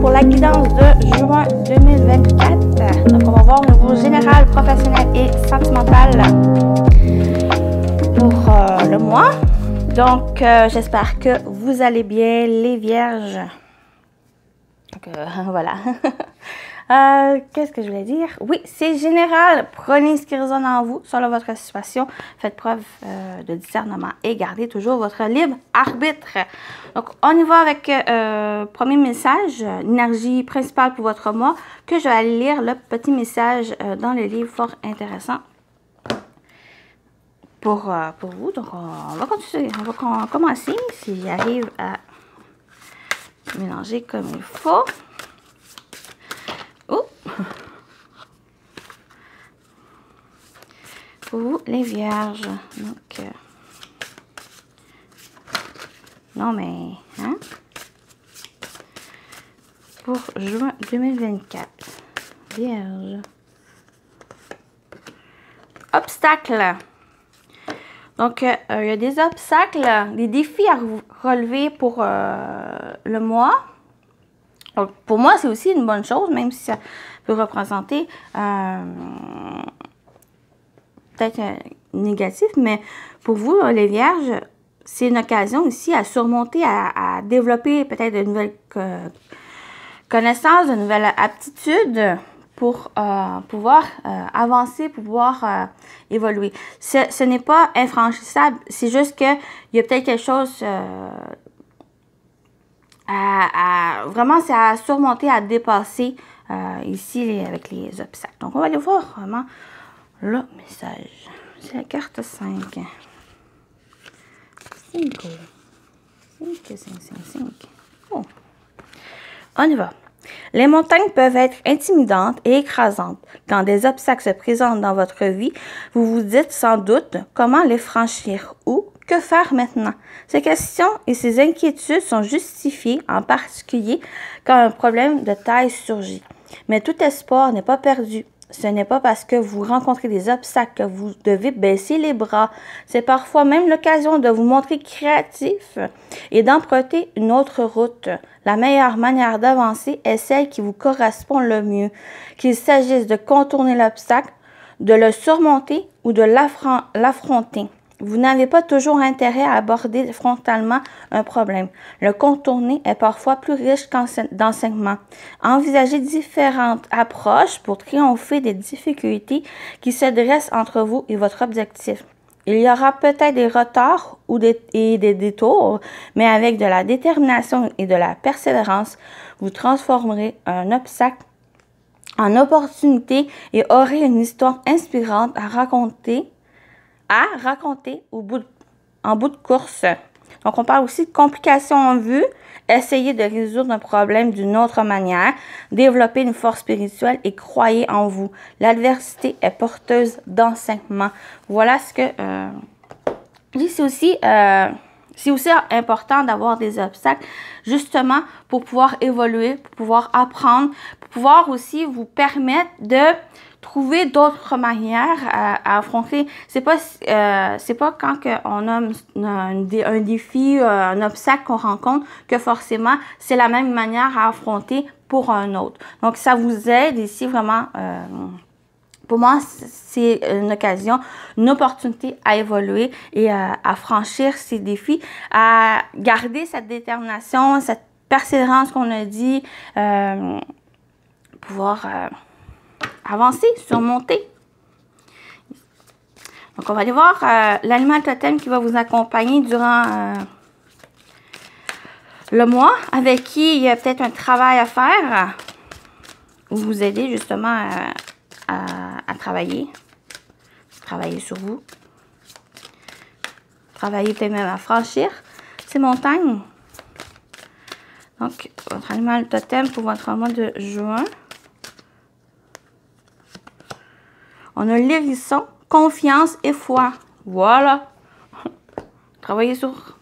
pour la guidance de juin 2024. Donc, on va voir au niveau général, professionnel et sentimental pour le mois. Donc, j'espère que vous allez bien, les vierges. Donc, voilà. Qu'est-ce que je voulais dire? Oui, c'est général. Prenez ce qui résonne en vous selon votre situation. Faites preuve de discernement et gardez toujours votre libre arbitre. Donc, on y va avec premier message, l'énergie principale pour votre mois, que je vais aller lire le petit message dans le livre fort intéressant pour vous. Donc, on va continuer. On va commencer si j'arrive à mélanger comme il faut. Oh! Pour vous, les vierges. Donc, non, mais, hein? Pour juin 2024. Vierge. Obstacles. Donc, il y a des obstacles, des défis à relever pour le mois. Donc, pour moi, c'est aussi une bonne chose, même si ça peut représenter peut-être négatif, mais pour vous, les vierges, c'est une occasion aussi à surmonter, à développer peut-être de nouvelles connaissances, de nouvelles aptitudes pour pouvoir avancer, pour pouvoir évoluer. Ce n'est pas infranchissable, c'est juste qu'il y a peut-être quelque chose vraiment, c'est à surmonter, à dépasser ici avec les obstacles. Donc, on va aller voir vraiment le message. C'est la carte 5. 5. 5. Oh. On y va. Les montagnes peuvent être intimidantes et écrasantes. Quand des obstacles se présentent dans votre vie, vous vous dites sans doute comment les franchir ou que faire maintenant. Ces questions et ces inquiétudes sont justifiées, en particulier quand un problème de taille surgit. Mais tout espoir n'est pas perdu. Ce n'est pas parce que vous rencontrez des obstacles que vous devez baisser les bras. C'est parfois même l'occasion de vous montrer créatif et d'emprunter une autre route. La meilleure manière d'avancer est celle qui vous correspond le mieux. Qu'il s'agisse de contourner l'obstacle, de le surmonter ou de l'affronter. Vous n'avez pas toujours intérêt à aborder frontalement un problème. Le contourner est parfois plus riche d'enseignements. Envisagez différentes approches pour triompher des difficultés qui se dressent entre vous et votre objectif. Il y aura peut-être des retards et des détours, mais avec de la détermination et de la persévérance, vous transformerez un obstacle en opportunité et aurez une histoire inspirante à raconter en bout de course. Donc, on parle aussi de complications en vue, essayer de résoudre un problème d'une autre manière, développer une force spirituelle et croyez en vous. L'adversité est porteuse d'enseignement. Voilà ce que c'est aussi important d'avoir des obstacles, justement, pour pouvoir évoluer, pour pouvoir apprendre, pour pouvoir aussi vous permettre de trouver d'autres manières à affronter. C'est pas quand on a un défi, un obstacle qu'on rencontre que forcément c'est la même manière à affronter pour un autre. Donc ça vous aide ici vraiment. Pour moi, c'est une occasion, une opportunité à évoluer et à franchir ces défis, à garder cette détermination, cette persévérance qu'on a dit, pouvoir avancer, surmonter. Donc, on va aller voir l'animal totem qui va vous accompagner durant le mois, avec qui il y a peut-être un travail à faire, ou vous aider justement à travailler sur vous, travailler peut-être même à franchir ces montagnes. Donc, votre animal totem pour votre mois de juin. On a l'hérisson, confiance et foi. Voilà. Travailler sur...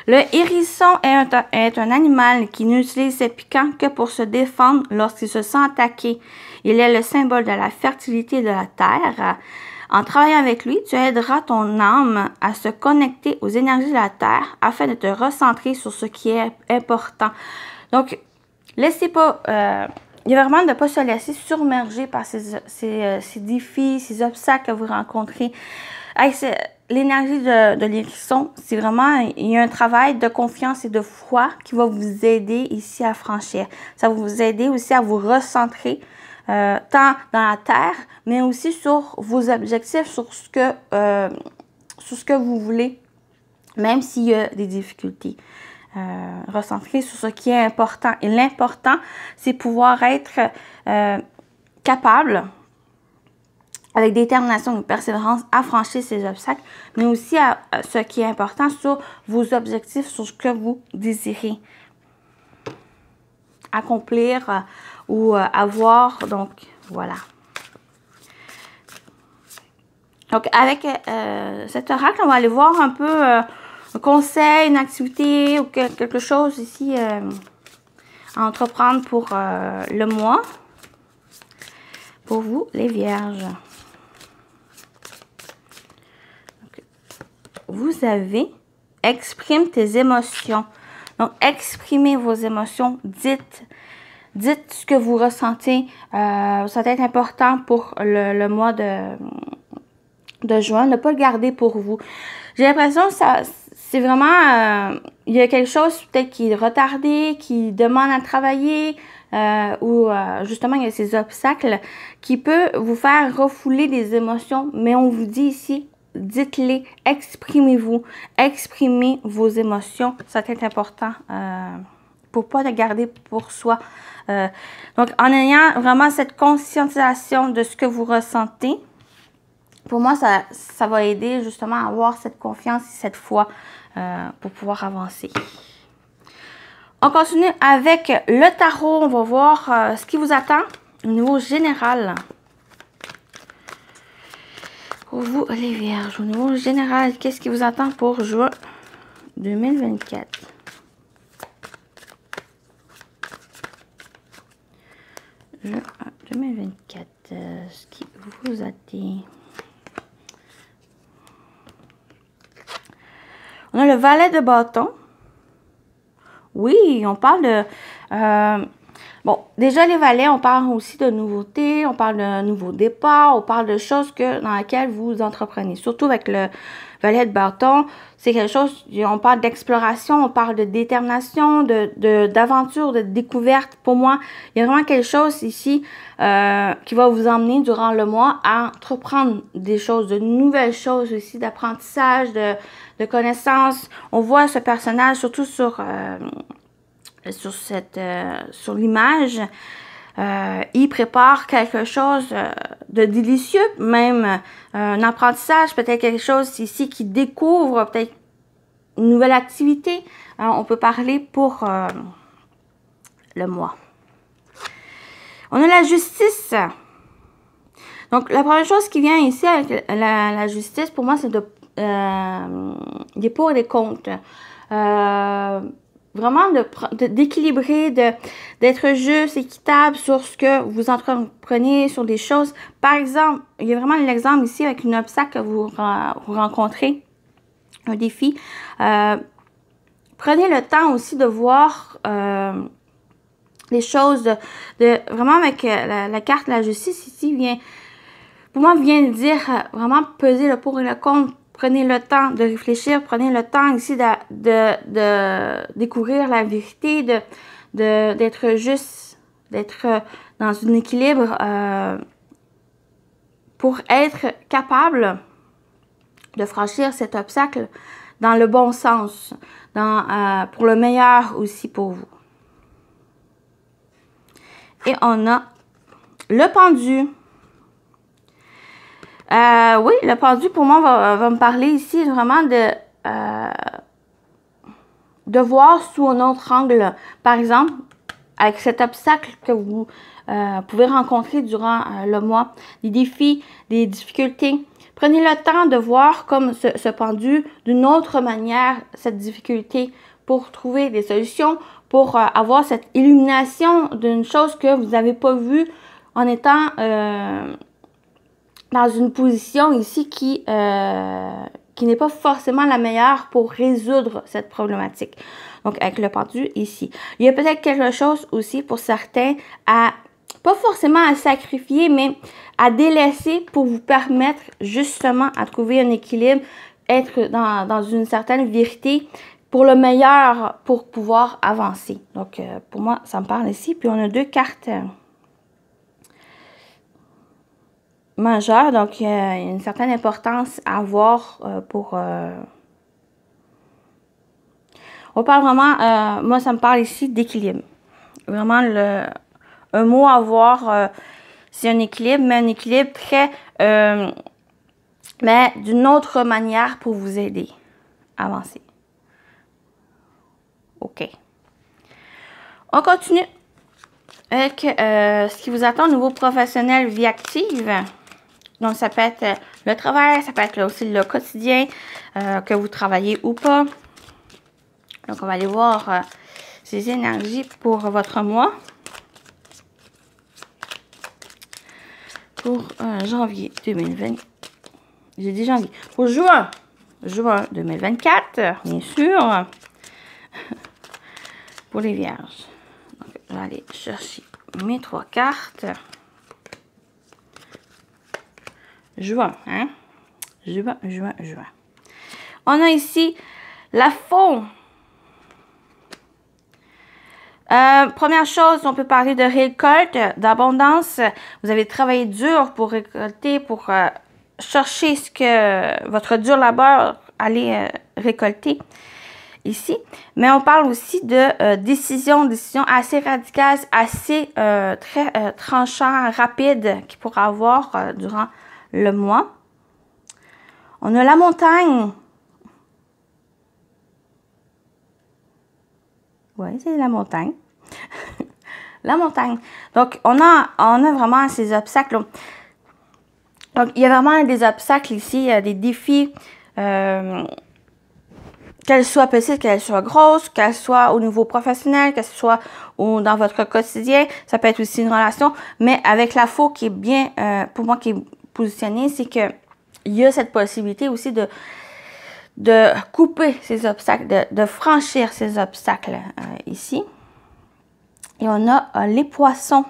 Le hérisson est un animal qui n'utilise ses piquants que pour se défendre lorsqu'il se sent attaqué. Il est le symbole de la fertilité de la terre. En travaillant avec lui, tu aideras ton âme à se connecter aux énergies de la terre afin de te recentrer sur ce qui est important. Donc, Laissez pas... il y a vraiment de ne pas se laisser submerger par ces défis, ces obstacles que vous rencontrez. L'énergie de l'hérisson, c'est vraiment, il y a un travail de confiance et de foi qui va vous aider ici à franchir. Ça va vous aider aussi à vous recentrer, tant dans la terre, mais aussi sur vos objectifs, sur ce que vous voulez, même s'il y a des difficultés. Recentrer sur ce qui est important. Et l'important, c'est pouvoir être capable, avec détermination et persévérance, à franchir ces obstacles, mais aussi à ce qui est important sur vos objectifs, sur ce que vous désirez accomplir ou avoir. Donc, voilà. Donc, avec cet oracle, on va aller voir un peu un conseil, une activité ou quelque chose ici à entreprendre pour le mois. Pour vous, les vierges. Vous avez exprime tes émotions. Donc, exprimez vos émotions. Dites ce que vous ressentez. Ça va être important pour le mois de juin. Ne pas le garder pour vous. J'ai l'impression que c'est vraiment... il y a quelque chose peut-être qui est retardé, qui demande à travailler, ou justement, il y a ces obstacles qui peuvent vous faire refouler des émotions. Mais on vous dit ici, dites-les, exprimez-vous, exprimez vos émotions. Ça va être important pour ne pas les garder pour soi. Donc, en ayant vraiment cette conscientisation de ce que vous ressentez, pour moi, ça va aider justement à avoir cette confiance et cette foi pour pouvoir avancer. On continue avec le tarot. On va voir ce qui vous attend au niveau général. Pour vous, les vierges, au niveau général, qu'est-ce qui vous attend pour juin 2024? Juin 2024, ce qui vous attend. On a le valet de bâton. Oui, on parle de... bon, déjà les valets, on parle aussi de nouveautés, on parle de nouveaux départs, on parle de choses dans lesquelles vous entreprenez. Surtout avec le valet de bâton, c'est quelque chose, on parle d'exploration, on parle de détermination, d'aventure, de découverte. Pour moi, il y a vraiment quelque chose ici qui va vous emmener durant le mois à entreprendre des choses, de nouvelles choses aussi, d'apprentissage, de connaissances. On voit ce personnage surtout sur l'image. Il prépare quelque chose de délicieux, même un apprentissage, peut-être quelque chose ici qui découvre peut-être une nouvelle activité. On peut parler pour le mois. On a la justice. Donc, la première chose qui vient ici avec la justice, pour moi, c'est des pour et des contre. Vraiment d'équilibrer, d'être juste, équitable sur ce que vous entreprenez, sur des choses. Par exemple, il y a vraiment l'exemple ici avec une obstacle que vous rencontrez, un défi. Prenez le temps aussi de voir les choses, vraiment avec la carte de la justice ici, pour moi, vient dire vraiment peser le pour et le contre. Prenez le temps de réfléchir, prenez le temps ici de découvrir la vérité, d'être juste, d'être dans un équilibre pour être capable de franchir cet obstacle dans le bon sens, pour le meilleur aussi pour vous. Et on a le pendu. Oui, le pendu, pour moi, va me parler ici vraiment de voir sous un autre angle. Par exemple, avec cet obstacle que vous pouvez rencontrer durant le mois, des défis, des difficultés. Prenez le temps de voir comme ce pendu d'une autre manière, cette difficulté, pour trouver des solutions, pour avoir cette illumination d'une chose que vous n'avez pas vue en étant... dans une position ici qui n'est pas forcément la meilleure pour résoudre cette problématique. Donc, avec le pendu ici. Il y a peut-être quelque chose aussi pour certains à, pas forcément à sacrifier, mais à délaisser pour vous permettre justement à trouver un équilibre, être dans une certaine vérité pour le meilleur, pour pouvoir avancer. Donc, pour moi, ça me parle ici. Puis, on a 2 cartes majeures. Donc, il y a une certaine importance à avoir pour... on parle vraiment... moi, ça me parle ici d'équilibre. Vraiment, un mot à avoir, c'est un équilibre, mais un équilibre très... mais d'une autre manière pour vous aider à avancer. OK. On continue avec ce qui vous attend au niveau professionnel, vie active. Donc, ça peut être le travail, ça peut être aussi le quotidien, que vous travaillez ou pas. Donc, on va aller voir ces énergies pour votre mois. Pour janvier 2020. J'ai dit janvier. Pour juin 2024, bien sûr. Pour les vierges. Donc, je vais aller chercher mes 3 cartes. Juin, hein? Juin. On a ici la faux. Première chose, on peut parler de récolte, d'abondance. Vous avez travaillé dur pour récolter, pour chercher ce que votre dur labeur allait récolter ici. Mais on parle aussi de décisions assez radicales, assez très tranchantes, rapides qu'il pourra avoir durant le mois. On a la montagne. Oui, c'est la montagne. La montagne. Donc, on a vraiment ces obstacles. Donc, il y a vraiment des obstacles ici, des défis, qu'elles soient petites, qu'elles soient grosses, qu'elles soient au niveau professionnel, qu'elles soient dans votre quotidien. Ça peut être aussi une relation. Mais avec la faux qui est bien, pour moi, qui est positionnée, c'est que il y a cette possibilité aussi de couper ces obstacles, de franchir ces obstacles ici. Et on a les poissons.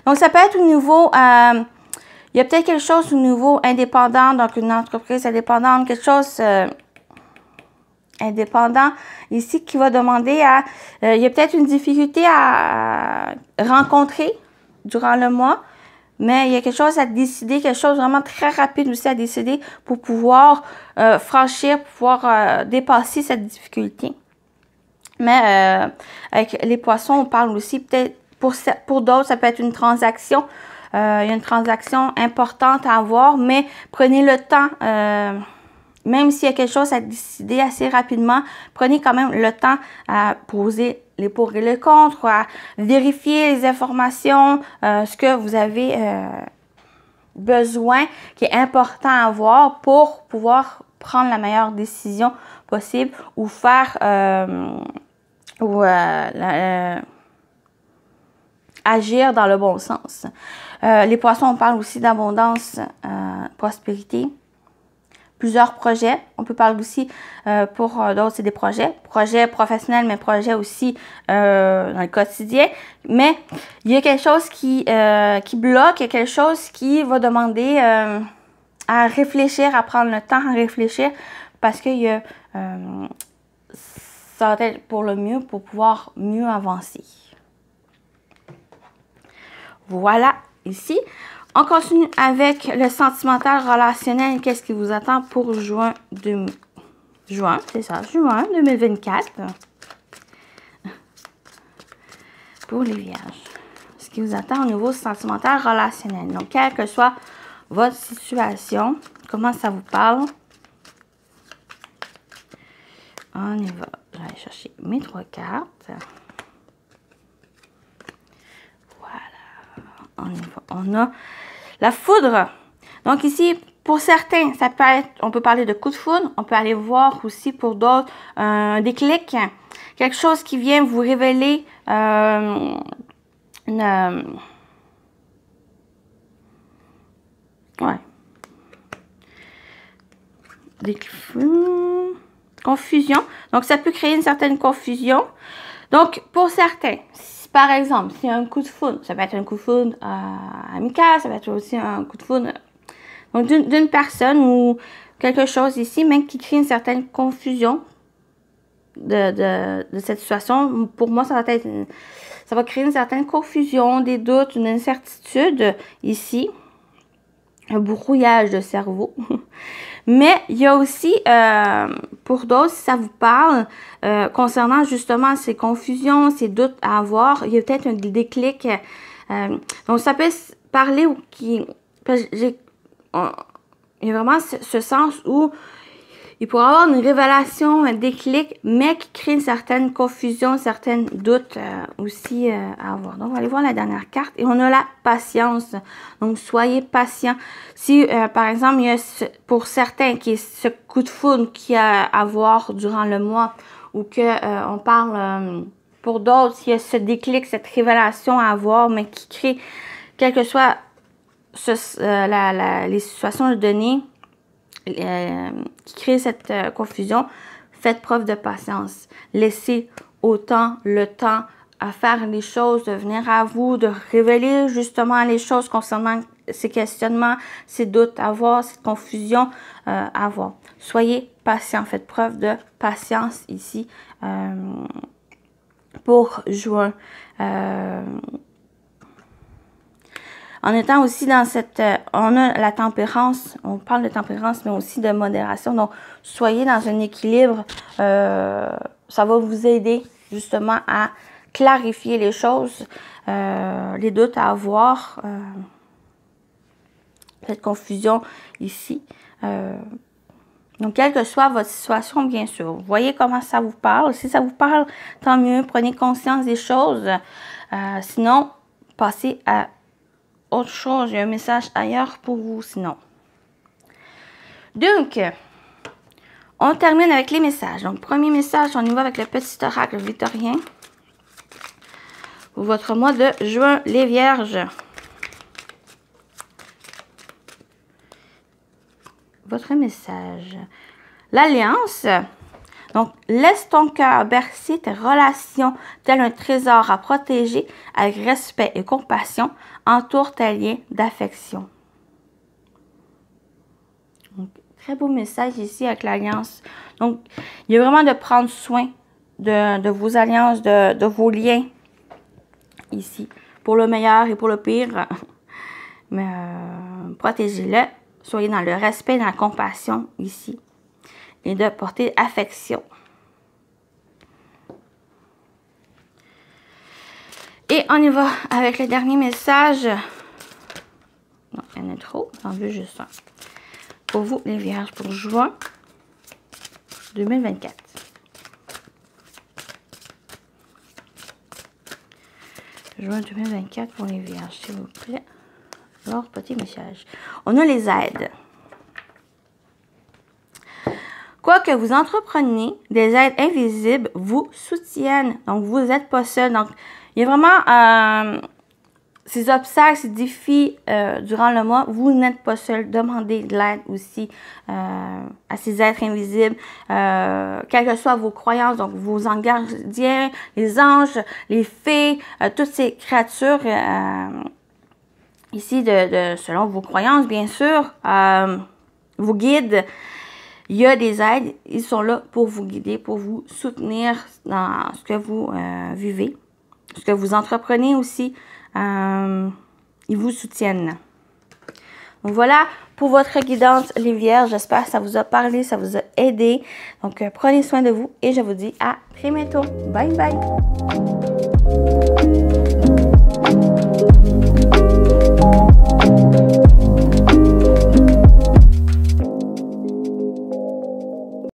Donc, ça peut être au niveau, il y a peut-être quelque chose au niveau indépendant, donc une entreprise indépendante, quelque chose indépendant ici qui va demander à, il y a peut-être une difficulté à rencontrer durant le mois, mais il y a quelque chose à décider, quelque chose vraiment très rapide aussi à décider pour pouvoir franchir, pour pouvoir dépasser cette difficulté. Mais avec les poissons, on parle aussi peut-être, pour d'autres, ça peut être une transaction. Il y a une transaction importante à avoir, mais prenez le temps, même s'il y a quelque chose à décider assez rapidement, prenez quand même le temps à poser les pour et les contre, à vérifier les informations, ce que vous avez besoin, qui est important à avoir pour pouvoir prendre la meilleure décision possible ou faire agir dans le bon sens. Les poissons, on parle aussi d'abondance, prospérité. Plusieurs projets. On peut parler aussi, pour d'autres, c'est des projets professionnels, mais projets aussi dans le quotidien. Mais il y a quelque chose qui bloque, il y a quelque chose qui va demander à réfléchir, à prendre le temps à réfléchir, parce qu'il y a ça va être pour le mieux, pour pouvoir mieux avancer. Voilà, ici. On continue avec le sentimental relationnel. Qu'est-ce qui vous attend pour juin 2024. Pour les vierges. Ce qui vous attend au niveau sentimental relationnel. Donc, quelle que soit votre situation, comment ça vous parle. On y va. Je vais aller chercher mes 3 cartes. Voilà. On y va. On a la foudre. Donc ici, pour certains, ça peut être, on peut parler de coup de foudre. On peut aller voir aussi pour d'autres un déclic. Quelque chose qui vient vous révéler ouais. confusion. Donc, ça peut créer une certaine confusion. Donc, pour certains, si, par exemple, s'il y a un coup de foudre, ça peut être un coup de foudre amical, ça peut être aussi un coup de foudre d'une personne ou quelque chose ici, même qui crée une certaine confusion de cette situation. Pour moi, ça va créer une certaine confusion, des doutes, une incertitude ici, un brouillage de cerveau. Mais il y a aussi, pour d'autres, si ça vous parle, concernant justement ces confusions, ces doutes à avoir, il y a peut-être un déclic. Donc, ça peut parler ou qui... il y a vraiment ce sens où il pourrait y avoir une révélation, un déclic, mais qui crée une certaine confusion, certains doutes aussi à avoir. Donc, on va aller voir la dernière carte. Et on a la patience. Donc, soyez patient. Si, par exemple, il y a pour certains qui est ce coup de foudre qu'il y a à avoir durant le mois, ou que on parle pour d'autres, il y a ce déclic, cette révélation à avoir, mais qui crée, quel que soit les situations données, qui crée cette confusion, faites preuve de patience. Laissez autant le temps à faire les choses, de venir à vous, de révéler justement les choses concernant ces questionnements, ces doutes à avoir, cette confusion à avoir. Soyez patient, faites preuve de patience ici pour juin. En étant aussi dans cette... on a la tempérance, on parle de tempérance, mais aussi de modération. Donc, soyez dans un équilibre. Ça va vous aider justement à clarifier les choses, les doutes à avoir, cette confusion ici. Donc, quelle que soit votre situation, bien sûr, vous voyez comment ça vous parle. Si ça vous parle, tant mieux, prenez conscience des choses. Sinon, passez à autre chose, il y a un message ailleurs pour vous sinon. Donc, on termine avec les messages. Donc, premier message, on y va avec le petit oracle victorien. Pour votre mois de juin, les vierges. Votre message. L'alliance. Donc, laisse ton cœur bercer tes relations tel un trésor à protéger avec respect et compassion. Entoure tes liens d'affection. Très beau message ici avec l'alliance. Donc, il y a vraiment de prendre soin de vos alliances, de vos liens ici. Pour le meilleur et pour le pire. Mais protégez-le. Soyez dans le respect et dans la compassion ici. Et de porter affection. Et on y va avec le dernier message. Non, il y en a trop. J'en veux juste un. Pour vous, les vierges, pour juin 2024. Juin 2024 pour les vierges, s'il vous plaît. Alors, petit message. On a les aides. Quoi que vous entrepreniez, des aides invisibles vous soutiennent. Donc, vous n'êtes pas seul. Donc, il y a vraiment ces obstacles, ces défis durant le mois. Vous n'êtes pas seul. Demandez de l'aide aussi à ces êtres invisibles. Quelles que soient vos croyances, donc vos anges gardiens, les anges, les fées, toutes ces créatures ici, selon vos croyances, bien sûr, vos guides. Il y a des aides, ils sont là pour vous guider, pour vous soutenir dans ce que vous vivez, ce que vous entreprenez aussi. Ils vous soutiennent. Donc voilà pour votre guidance, les vierges. J'espère que ça vous a parlé, ça vous a aidé. Donc prenez soin de vous et je vous dis à très bientôt. Bye bye!